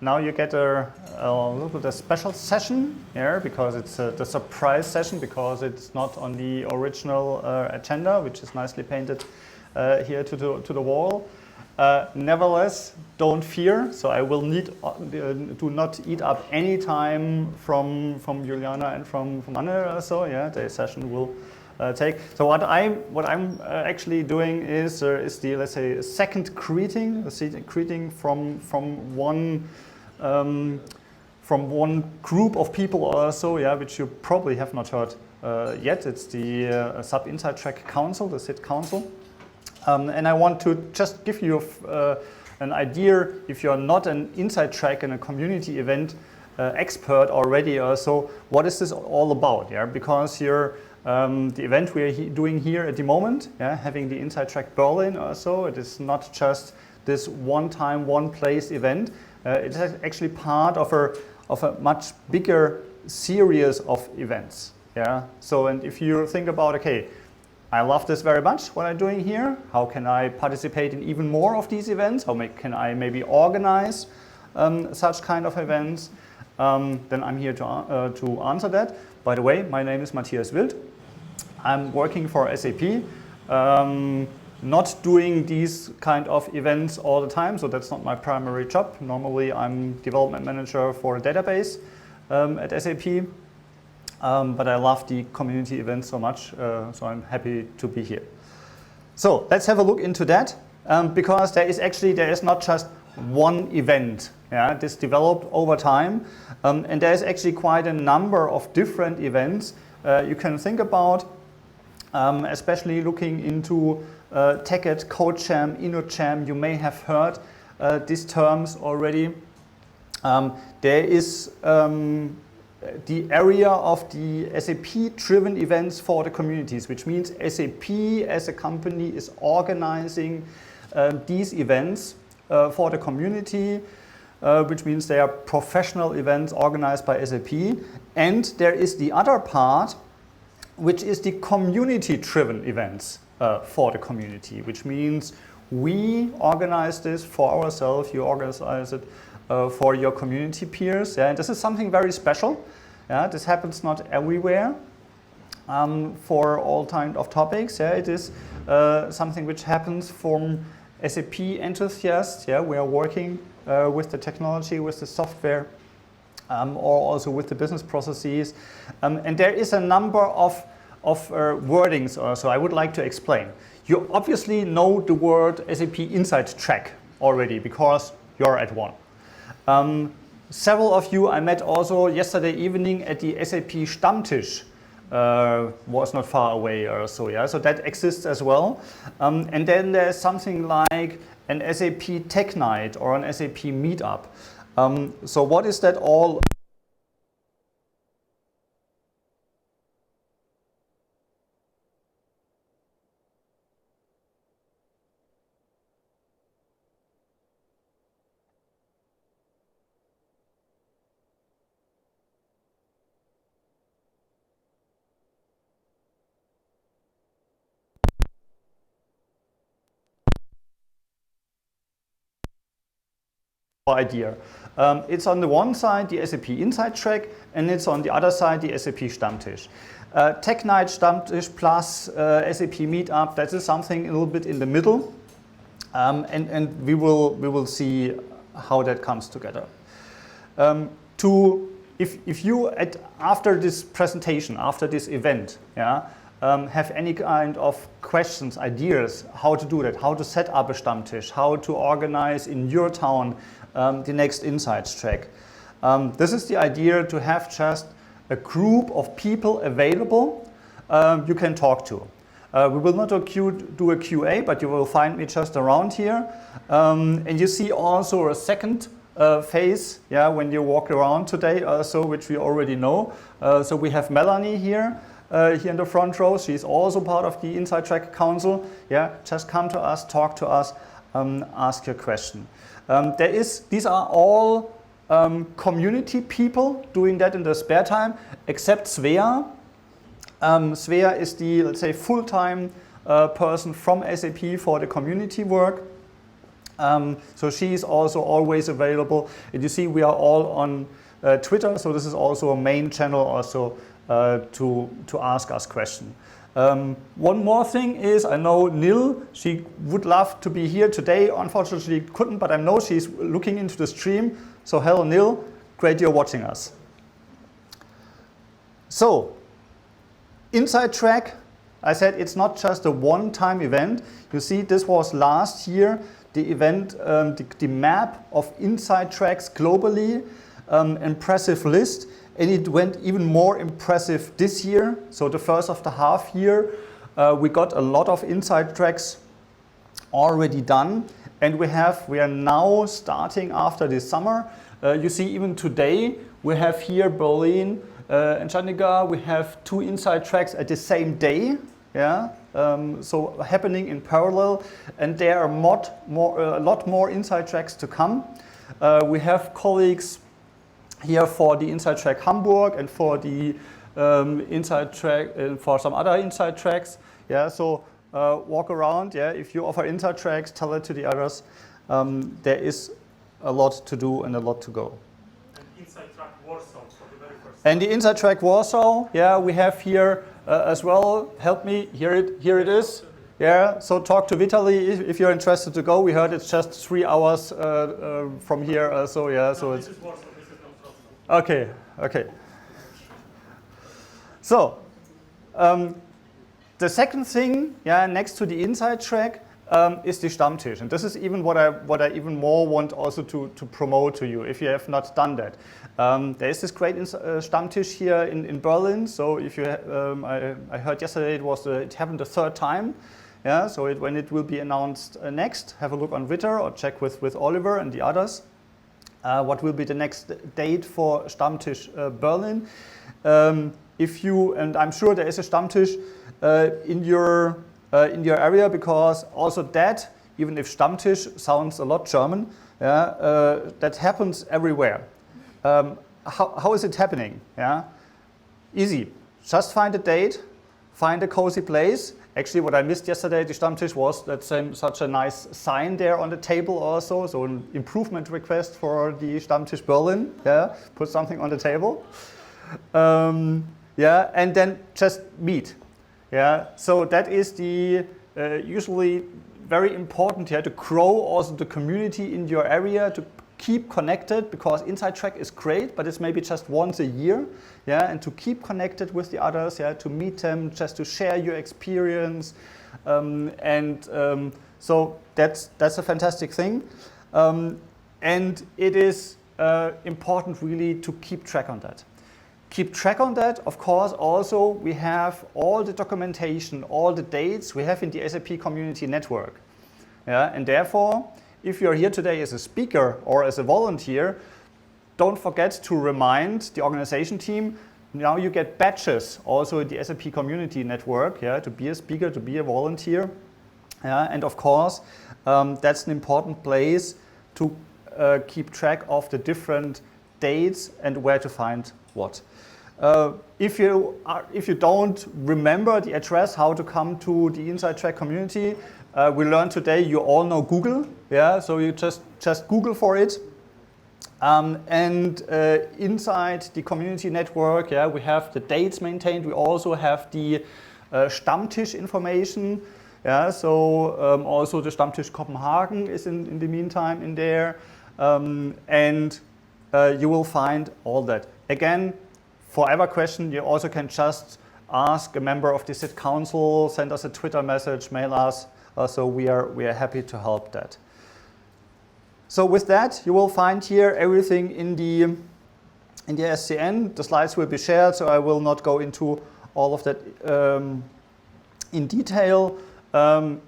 now you get a little bit of special session here, because it's the surprise session, because it's not on the original agenda, which is nicely painted here to the wall. Nevertheless, don't fear. So I will do not eat up any time from Juliana and from Anne. So yeah, the session will take. So what I'm actually doing is the, let's say, second greeting. Greeting from one group of people or so, yeah, which you probably have not heard yet. It's the Sub Inside Track Council, the SIT Council. And I want to just give you an idea, if you're not an inside track and a community event expert already or so, what is this all about? Yeah, because you're the event we are doing here at the moment, yeah, having the Inside Track Berlin or so, it is not just this one-time, one-place event. It's actually part of a much bigger series of events. Yeah. So, and if you think about, okay, I love this very much, what I'm doing here. How can I participate in even more of these events? How can I maybe organize such kind of events? Then I'm here to answer that. By the way, my name is Matthias Wild. I'm working for SAP, not doing these kind of events all the time, so that's not my primary job. Normally, I'm development manager for a database at SAP. But I love the community events so much, so I'm happy to be here. So let's have a look into that, because there is not just one event. Yeah, this developed over time, and there is actually quite a number of different events you can think about, especially looking into TechEd, CodeJam, InnoJam. You may have heard these terms already. There is the area of the SAP-driven events for the communities, which means SAP as a company is organizing these events for the community, which means they are professional events organized by SAP. And there is the other part, which is the community-driven events for the community, which means we organize this for ourselves, you organize it for your community peers. Yeah, and this is something very special. Yeah, this happens not everywhere for all kinds of topics. Yeah, it is something which happens from SAP enthusiasts. Yeah, we are working with the technology, with the software, or also with the business processes. And there is a number of wordings also I would like to explain. You obviously know the word SAP Inside Track already, because you're at one. Several of you I met also yesterday evening at the SAP Stammtisch, was not far away or so, yeah, so that exists as well. And then there's something like an SAP Tech Night or an SAP Meetup. So what is that all? Idea. It's on the one side the SAP Inside Track, and it's on the other side the SAP Stammtisch. Tech Night, Stammtisch plus SAP Meetup, that is something a little bit in the middle, and we will see how that comes together. If you after this presentation, after this event, yeah, have any kind of questions, ideas, how to do that, how to set up a Stammtisch, how to organize in your town the next Insights track. This is the idea, to have just a group of people available you can talk to. We will not do a QA, but you will find me just around here. And you see also a second phase, yeah, when you walk around today, which we already know. So we have Melanie here in the front row. She's also part of the Inside Track Council. Yeah, just come to us, talk to us, ask your question. These are all community people doing that in their spare time, except Svea. Svea is the, let's say, full-time person from SAP for the community work. So she is also always available. And you see we are all on Twitter, so this is also a main channel also to ask us questions. One more thing is, I know Nil, she would love to be here today. Unfortunately, she couldn't, but I know she's looking into the stream. So hello, Nil. Great you're watching us. So, Inside Track, I said it's not just a one-time event. You see, this was last year, the event, the map of Inside Tracks globally, impressive list. And it went even more impressive this year. So the first of the half year, we got a lot of Inside Tracks already done. And we are now starting after this summer. You see, even today, we have here Berlin and Chandigarh, we have 2 Inside Tracks at the same day. Yeah, so happening in parallel. And there are a lot more Inside Tracks to come. We have colleagues here for the Inside Track Hamburg and for the Inside Track for some other Inside Tracks. Yeah, so walk around. Yeah, if you offer Inside Tracks, tell it to the others. There is a lot to do and a lot to go. And Inside Track Warsaw for the very first time. And the Inside Track Warsaw, yeah, we have here as well. Help me. Here it is. Yeah, so talk to Vitaly if you're interested to go. We heard it's just 3 hours from here. So yeah, so no, it's. This is Warsaw. This is not Wrocław. Okay, okay. So, the second thing, yeah, next to the Inside Track is the Stammtisch. And this is even what I even more want also to promote to you if you have not done that. There is this great Stammtisch here in Berlin. So if you, I heard yesterday it happened the 3rd time. Yeah, so when it will be announced next, have a look on Twitter or check with Oliver and the others. What will be the next date for Stammtisch Berlin? If you, and I'm sure there is a Stammtisch in your area, because also that, even if Stammtisch sounds a lot German, yeah, that happens everywhere. How is it happening? Yeah, easy. Just find a date, find a cozy place. Actually, what I missed yesterday, the Stammtisch, was that such a nice sign there on the table also. So an improvement request for the Stammtisch Berlin. Yeah, put something on the table. Yeah, and then just meet. Yeah, so that is the usually very important here to grow also the community in your area, to keep connected, because Inside Track is great, but it's maybe just once a year. Yeah, and to keep connected with the others, yeah, to meet them, just to share your experience, so that's a fantastic thing, and it is important really to keep track on that. Keep track on that. Of course, also we have all the documentation, all the dates we have in the SAP Community Network. Yeah, and therefore, if you're here today as a speaker or as a volunteer, don't forget to remind the organization team. Now you get badges also in the SAP Community Network, yeah, to be a speaker, to be a volunteer. Yeah, and of course, that's an important place to keep track of the different dates and where to find what. If you don't remember the address, how to come to the Inside Track community, we learned today you all know Google, yeah, so you just Google for it. Inside the community network, yeah, we have the dates maintained. We also have the Stammtisch information. Yeah, so also the Stammtisch Copenhagen is in the meantime in there, you will find all that. Again, for every question, you also can just ask a member of the SIT Council, send us a Twitter message, mail us. So we are happy to help that. So with that, you will find here everything in the SCN. The slides will be shared, so I will not go into all of that in detail.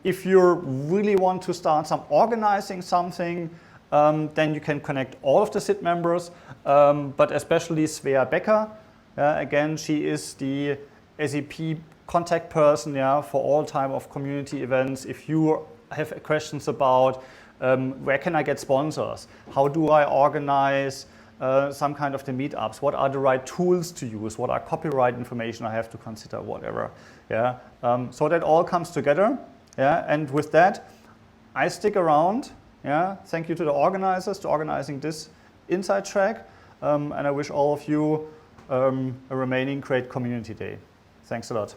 If you really want to start organizing something, then you can connect all of the SIT members, but especially Svea Becker. Again, she is the SAP contact person, yeah, for all type of community events. If you have questions about where can I get sponsors, how do I organize some kind of the meetups, what are the right tools to use, what are copyright information I have to consider, whatever. Yeah, so that all comes together. Yeah, and with that, I stick around Yeah, thank you to the organizers for organizing this Inside track, and I wish all of you a remaining great community day. Thanks a lot.